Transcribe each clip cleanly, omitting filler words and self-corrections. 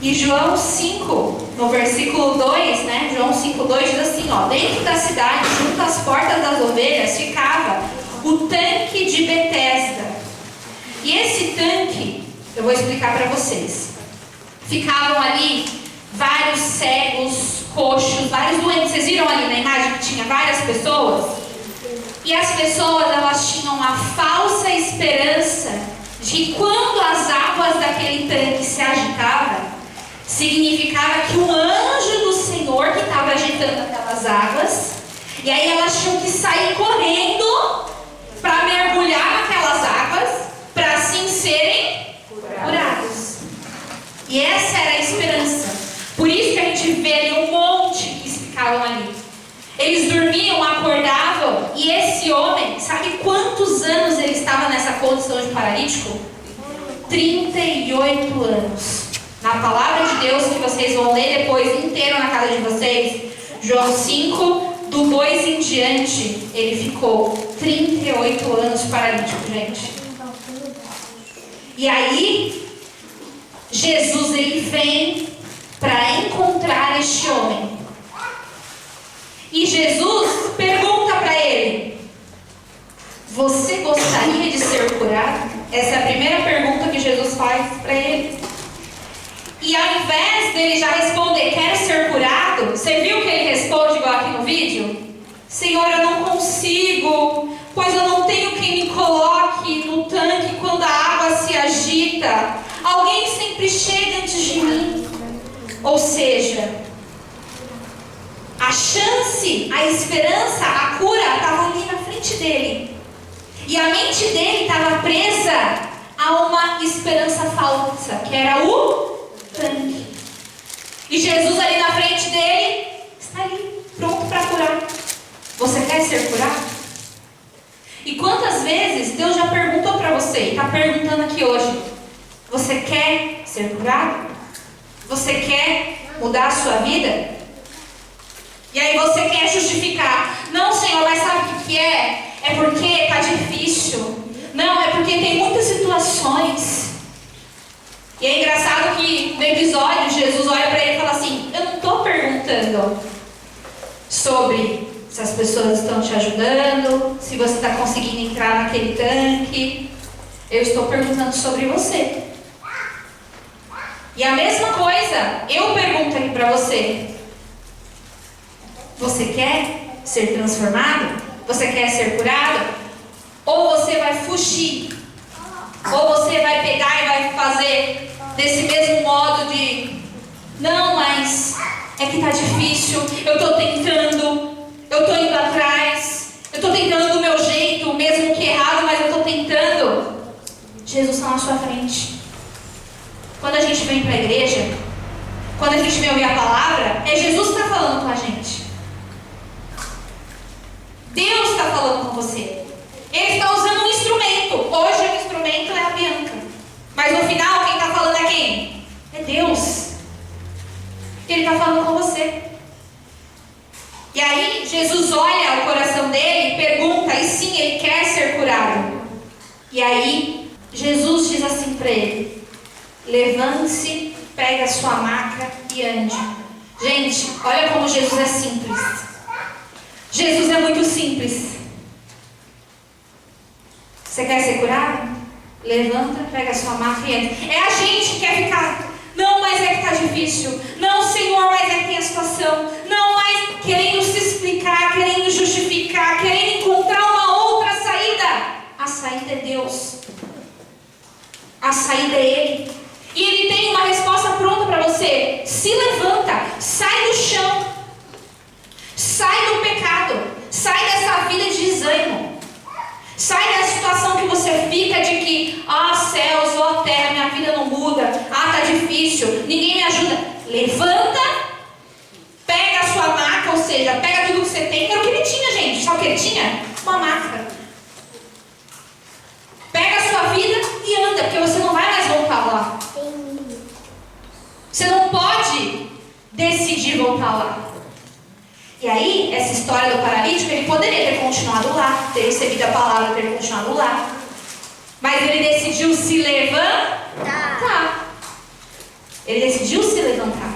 E João 5, no versículo 2, né? João 5:2 diz assim, ó: dentro da cidade, junto às portas das ovelhas, ficava o tanque de Betesda. E esse tanque, eu vou explicar para vocês. Ficavam ali vários cegos, coxos, vários doentes. Vocês viram ali na imagem que tinha várias pessoas? E as pessoas, elas tinham a falsa esperança de que quando as águas daquele tanque se agitavam, significava que o anjo do Senhor que estava agitando aquelas águas, e aí elas tinham que sair correndo para mergulhar naquelas águas, para assim serem curados. E essa era a esperança. Por isso que a gente vê ali um monte que ficavam ali. Eles dormiam, acordavam, e esse homem, sabe quantos anos ele estava nessa condição de paralítico? 38 anos. Na palavra de Deus, que vocês vão ler depois inteiro na casa de vocês, João 5, do 2 em diante, ele ficou 38 anos paralítico, gente. E aí, Jesus, ele vem para encontrar este homem. E Jesus pergunta para ele: você gostaria de ser curado? Essa é a primeira pergunta que Jesus faz para ele. E ao invés dele já responder, quero ser curado, você viu que ele responde igual aqui no vídeo? Senhor, eu não consigo, pois eu não tenho quem me coloque no tanque quando a água se agita. Alguém sempre chega antes de mim. Ou seja, a chance, a esperança, a cura estava ali na frente dele. E a mente dele estava presa a uma esperança falsa, que era o tanque. E Jesus ali na frente dele está ali, pronto para curar. Você quer ser curado? E quantas vezes Deus já perguntou para você, está perguntando aqui hoje: você quer ser curado? Você quer mudar a sua vida? E aí você quer justificar: não, Senhor, mas sabe o que é? É porque está difícil. Não, é porque tem muitas situações. E é engraçado que no episódio Jesus olha para ele e fala assim: eu não estou perguntando sobre se as pessoas estão te ajudando, se você está conseguindo entrar naquele tanque. Eu estou perguntando sobre você. E a mesma coisa eu pergunto aqui para você: você quer ser transformado? Você quer ser curado? Ou você vai fugir? Ou você vai pegar e vai fazer desse mesmo modo de: não, mas é que tá difícil, eu estou tentando, eu estou indo atrás, eu estou tentando do meu jeito, mesmo que errado, mas eu estou tentando. Jesus está na sua frente. Quando a gente vem para a igreja, quando a gente vem ouvir a palavra, é Jesus que está falando com a gente. Deus está falando com você. Ele está usando um instrumento. Hoje o instrumento é a Bianca, mas no final quem está falando é quem? É Deus. Ele está falando com você. E aí Jesus olha o coração dele e pergunta, e sim, ele quer ser curado. E aí Jesus diz assim para ele: levante-se, pegue a sua maca e ande. Gente, olha como Jesus é simples. Jesus é muito simples. Você quer ser curado? Levanta, pega a sua maca e entra. É a gente que quer ficar: não, mas é que está difícil. Não, Senhor, mas é que tem a situação. Não, mas querendo se explicar, querendo justificar, querendo encontrar uma outra saída. A saída é Deus. A saída é Ele. E Ele tem uma resposta pronta para você. Se levanta, sai do chão. Sai do pecado. Sai dessa vida de desânimo. Sai da situação que você fica de que: céus, terra, minha vida não muda. Tá difícil, ninguém me ajuda. Levanta, pega a sua maca, ou seja, pega tudo que você tem. Era o que ele tinha, gente. Sabe o que ele tinha? Uma maca. Pega a sua vida e anda, porque você não vai mais voltar lá. Você não pode decidir voltar lá. E aí, essa história do paralítico, ele poderia ter continuado lá, ter recebido a palavra, ter continuado lá. Mas ele decidiu se levantar. Ele decidiu se levantar.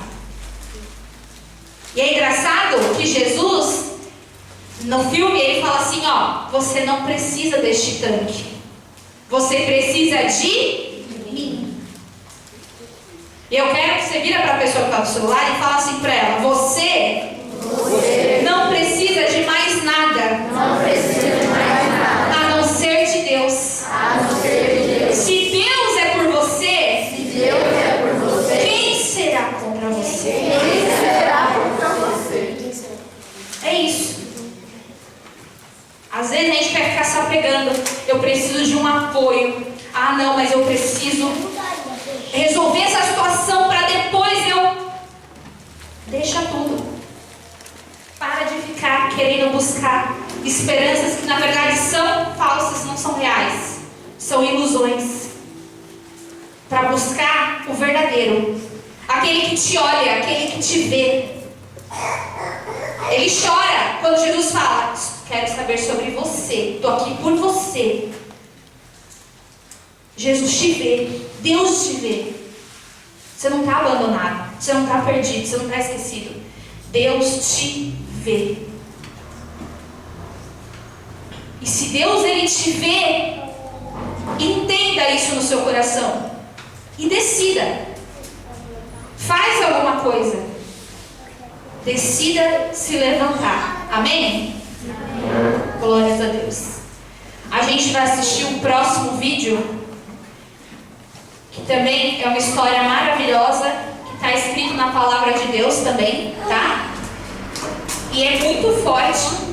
E é engraçado que Jesus, no filme, ele fala assim, ó, você não precisa deste tanque. Você precisa de mim. E eu quero que você vira para a pessoa que está no celular e fala assim para ela, você não precisa de mais nada. Não precisa de mais nada. A não ser de Deus. A não ser de Deus. Se Deus é por você, Se Deus é por você, quem será contra você? quem será contra você? É isso. Às vezes a gente quer ficar se apegando. Eu preciso de um apoio. Ah, não, mas eu preciso resolver essa situação para depois eu... Deixa tudo. Para de ficar querendo buscar esperanças que na verdade são falsas, não são reais. São ilusões. Para buscar o verdadeiro. Aquele que te olha, aquele que te vê. Ele chora quando Jesus fala, quero saber sobre você, estou aqui por você. Jesus te vê, Deus te vê. Você não está abandonado, você não está perdido, você não está esquecido. Deus te vê. E se Deus ele te vê, entenda isso no seu coração e decida. Faz alguma coisa. Decida se levantar. Amém? Glórias a Deus. A gente vai assistir um próximo vídeo que também é uma história maravilhosa, que está escrito na palavra de Deus também, tá? E é muito forte.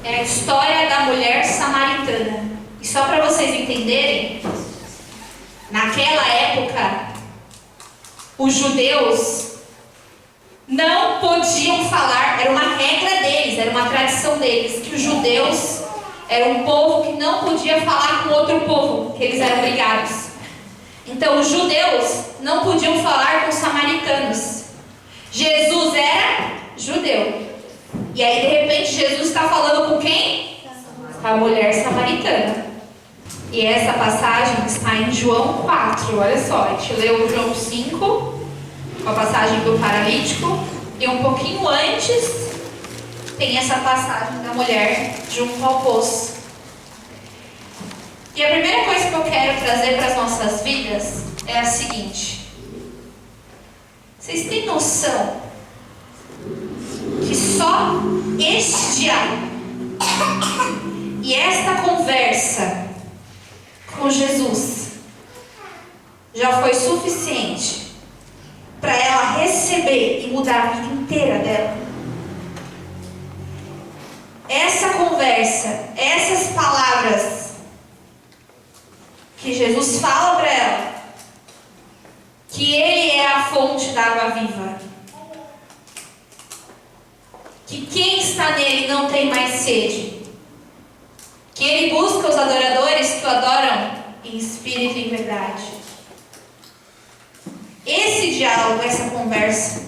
É a história da mulher samaritana. E só para vocês entenderem, naquela época, os judeus não podiam falar, era uma regra deles, era uma tradição deles, que os judeus eram um povo que não podia falar com outro povo, que eles eram brigados. Então os judeus não podiam falar com os samaritanos. Jesus era judeu. E aí de repente Jesus está falando com quem? Com a mulher samaritana. E essa passagem está em João 4, olha só, a gente leu João 5, a passagem do paralítico, e um pouquinho antes tem essa passagem da mulher junto ao poço. E a primeira coisa que eu quero trazer para as nossas vidas é a seguinte: vocês têm noção que só este diálogo e esta conversa com Jesus já foi suficiente para ela receber e mudar a vida inteira dela? Essa conversa, essas palavras que Jesus fala para ela, que Ele é a fonte da água viva, que quem está nele não tem mais sede, que Ele busca os adoradores que o adoram em espírito e em verdade. Esse diálogo, essa conversa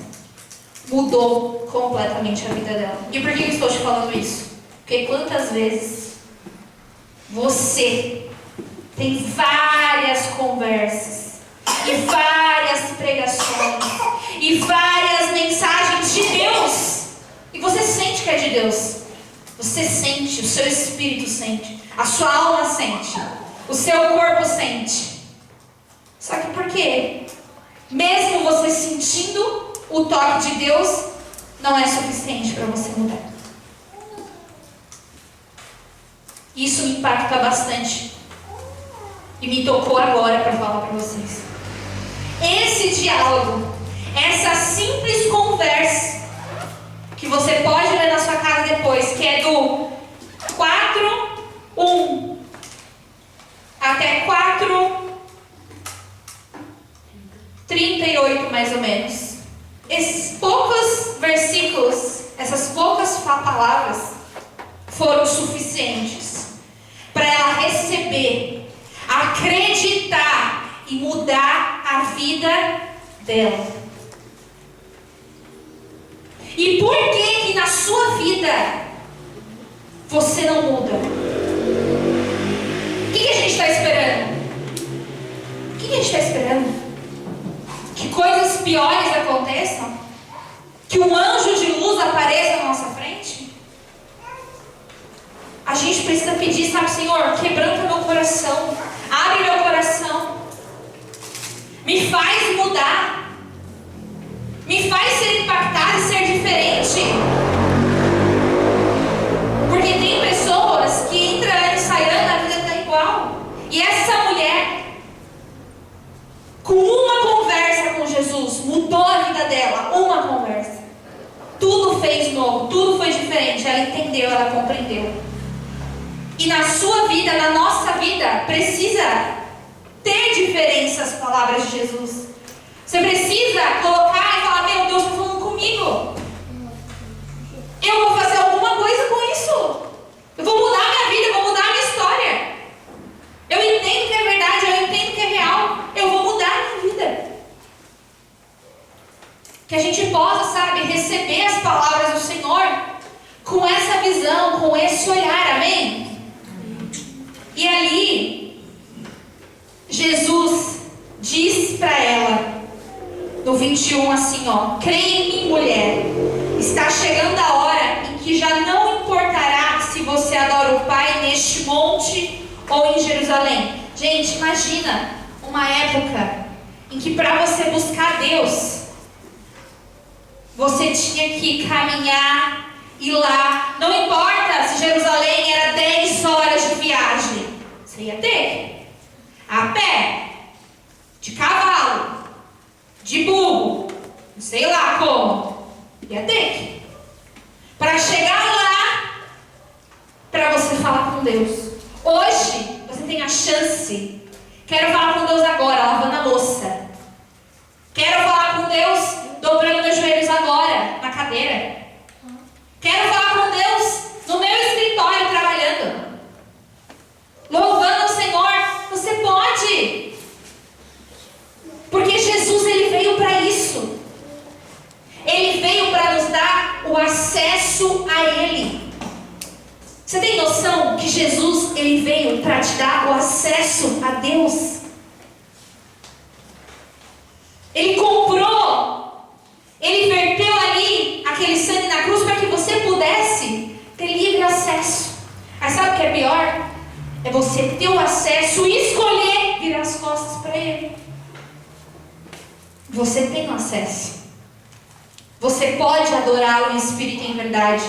mudou completamente a vida dela. E por que eu estou te falando isso? Porque quantas vezes você tem várias conversas e várias pregações e várias mensagens de Deus, e você sente que é de Deus. Você sente, o seu espírito sente, a sua alma sente, o seu corpo sente. Só que por quê? Mesmo você sentindo o toque de Deus, não é suficiente para você mudar. Isso me impacta bastante. E me tocou agora para falar para vocês. Esse diálogo, essa simples conversa, que você pode ler na sua casa depois, que é do 4:1 até 4:38 mais ou menos. Esses poucos versículos, essas poucas palavras foram suficientes para ela receber, acreditar e mudar a vida dela. E por que na sua vida você não muda? O que a gente está esperando? O que a gente está esperando? que coisas piores aconteçam, que um anjo de luz apareça na nossa frente? A gente precisa pedir, sabe, Senhor, quebranta meu coração, abre meu coração, me faz mudar, me faz ser impactado e ser diferente. Porque tem pessoas que entra ano e sai ano, a vida está igual. E essa mulher, com uma conversa com Jesus, mudou a vida dela. Uma conversa. Tudo fez novo, tudo foi diferente. Ela entendeu, ela compreendeu. E na sua vida, na nossa vida, precisa ter diferença as palavras de Jesus. Você precisa colocar e falar: meu Deus, está falando comigo. Eu vou fazer alguma coisa com isso. Eu vou mudar minha vida, eu vou mudar minha história. Eu entendo que é verdade, eu entendo que é real. Eu vou mudar minha vida. Que a gente possa, sabe, receber as palavras do Senhor com essa visão, com esse olhar, amém? E ali, Jesus diz para ela, no 21, assim, ó: creia em mim, mulher, está chegando a hora em que já não importará se você adora o Pai neste monte ou em Jerusalém. Gente, imagina uma época em que para você buscar Deus, você tinha que caminhar, ir lá. Não importa se Jerusalém era 10 horas de viagem, você ia ter a pé, de cavalo, de burro, não sei lá como, ia ter que. Para chegar lá, para você falar com Deus. Hoje, você tem a chance. Quero falar com Deus agora, lavando a louça. Quero falar com Deus dobrando meus joelhos agora, na cadeira. Quero falar com Deus no meu escritório, trabalhando. Louvando o Senhor. Você pode. Porque Jesus, Ele veio para isso. Ele veio para nos dar o acesso a Ele. Você tem noção que Jesus, Ele veio para te dar o acesso a Deus? Ele comprou, Ele verteu ali aquele sangue na cruz para que você pudesse ter livre acesso. Mas sabe o que é pior? É você ter o acesso e escolher virar as costas para Ele. Você tem o acesso. Você pode adorá-lo em espírito e em verdade.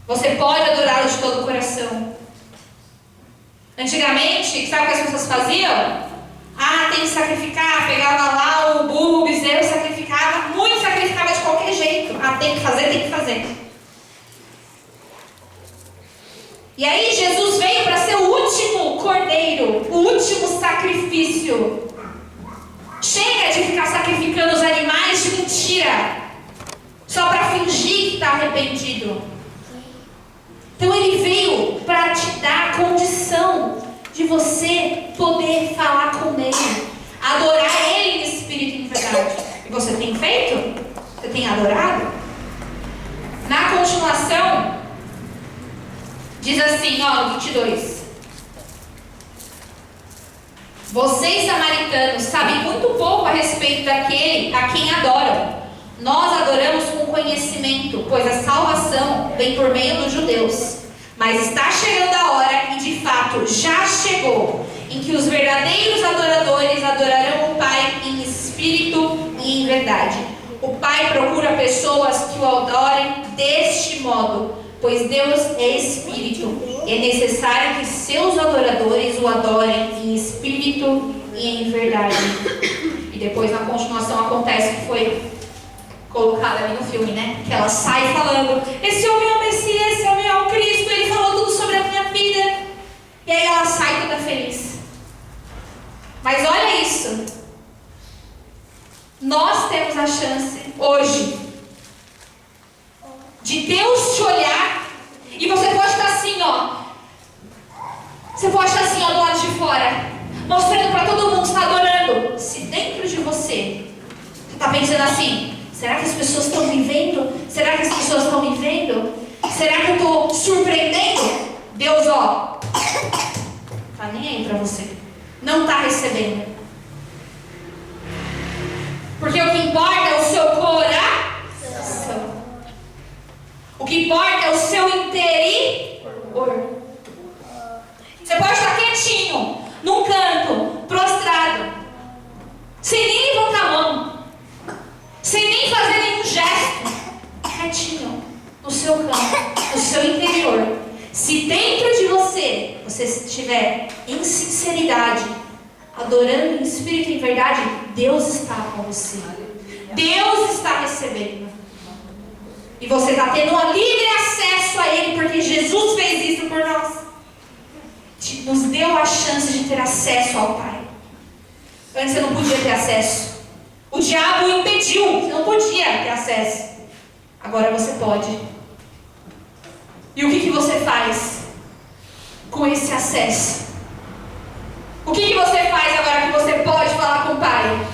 Você pode adorá-lo de todo o coração. Antigamente, sabe o que as pessoas faziam? Ah, tem que sacrificar. Pegava lá o burro, o bezerro, sacrificava. Muito sacrificava de qualquer jeito. Ah, tem que fazer, tem que fazer. E aí Jesus veio para ser o último cordeiro, o último sacrifício. Chega de ficar sacrificando os animais de mentira, só para fingir que está arrependido. Então Ele veio para te dar a condição de você poder falar com Ele, adorar Ele em espírito e em verdade. E você tem feito? Você tem adorado? Na continuação, diz assim, ó, no 22. Vocês, samaritanos, sabem muito pouco a respeito daquele a quem adoram. Nós adoramos com conhecimento, pois a salvação vem por meio dos judeus. Mas está chegando a hora, e de fato já chegou, em que os verdadeiros adoradores adorarão o Pai em espírito e em verdade. O Pai procura pessoas que o adorem deste modo, pois Deus é espírito. É necessário que seus adoradores o adorem em espírito e em verdade. E depois na continuação acontece o que foi colocado ali no filme, né? Que ela sai falando: esse homem é o Messias, esse homem é o Cristo, ele falou tudo sobre a minha vida. E aí ela sai toda feliz. Mas olha isso. Nós temos a chance hoje de Deus te olhar. E você pode estar assim, ó. Você pode estar assim, ó, do lado de fora, mostrando para todo mundo que está adorando. Se dentro de você está pensando assim: será que as pessoas estão me vendo? Será que as pessoas estão me vendo? Será que eu estou surpreendendo? Deus, ó, tá nem aí para você. Não está recebendo. seu campo, no seu interior, se dentro de você, você estiver em sinceridade, adorando em espírito e em verdade, Deus está com você. Deus está recebendo. E você está tendo um livre acesso a Ele, porque Jesus fez isso por nós. Nos deu a chance de ter acesso ao Pai. Antes você não podia ter acesso. O diabo impediu, você não podia ter acesso. Agora você pode. E o que você faz com esse acesso? O que você faz agora que você pode falar com o Pai?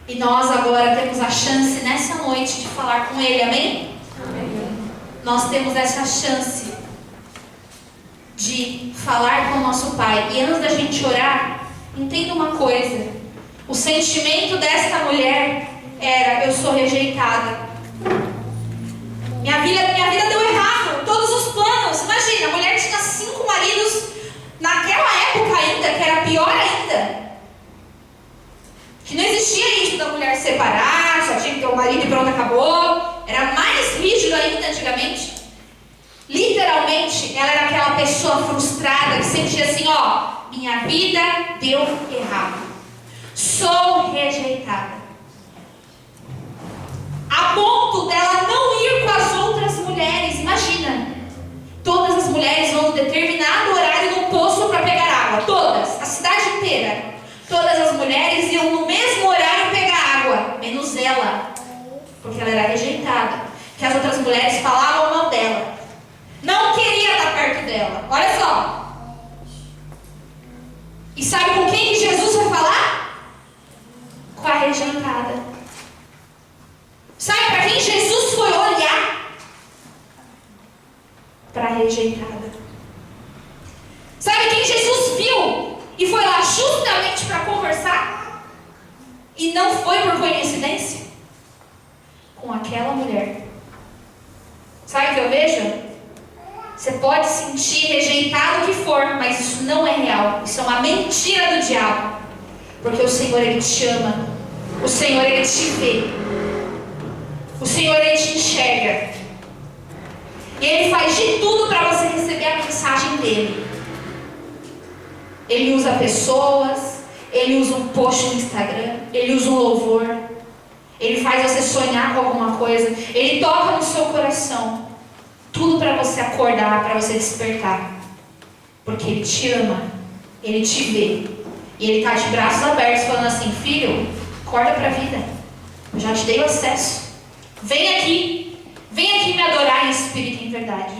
E nós agora temos a chance nessa noite de falar com Ele, amém? Amém. Nós temos essa chance de falar com o nosso Pai. E antes da gente orar, entenda uma coisa. O sentimento desta mulher era: eu sou rejeitada. Minha vida deu errado. Todos os planos. Imagina, a mulher tinha 5 maridos naquela época ainda, que era pior ainda. Que não existia isso da mulher separar, só tinha que ter o marido e pronto, acabou. Era mais rígido ainda antigamente. Literalmente, ela era aquela pessoa frustrada que sentia assim, ó, minha vida deu errado. Sou rejeitada. A ponto dela não ir com as outras mulheres. Imagina, todas as mulheres vão em determinado horário no poço para pegar água. Todas, a cidade inteira. Todas as mulheres iam no mesmo horário pegar água, menos ela, porque ela era rejeitada. Que as outras mulheres falavam mal dela, não queria estar perto dela. Olha só. E sabe com quem que Jesus vai falar? Com a rejeitada. Sabe para quem Jesus foi olhar? Para a rejeitada. Sabe quem Jesus viu e foi lá justamente para conversar? E não foi por coincidência? Com aquela mulher. Sabe o que eu vejo? Você pode sentir rejeitado o que for, mas isso não é real. Isso é uma mentira do diabo. Porque o Senhor, Ele te ama. O Senhor, Ele te vê. O Senhor, Ele te enxerga. E Ele faz de tudo para você receber a mensagem dEle. Ele usa pessoas, Ele usa um post no Instagram, Ele usa um louvor, Ele faz você sonhar com alguma coisa, Ele toca no seu coração. Tudo para você acordar, para você despertar. Porque Ele te ama, Ele te vê. E Ele está de braços abertos falando assim: filho, acorda para a vida. Eu já te dei o acesso. Vem aqui me adorar em espírito e em verdade.